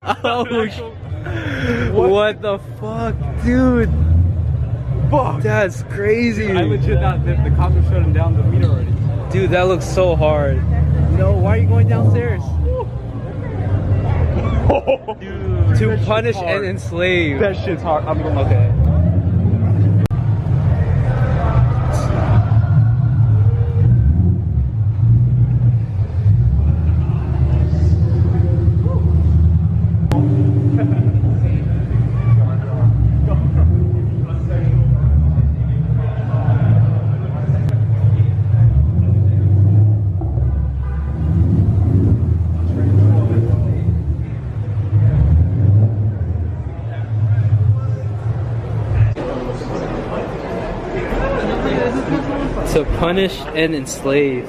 Oh, what the fuck, dude? Fuck. That's crazy. I legit thought the cops were shutting down the meter already. Dude, that looks so hard. No, why are you going downstairs? Dude, To punish and enslave. that shit's hard. I'm going, okay. To punish and enslave.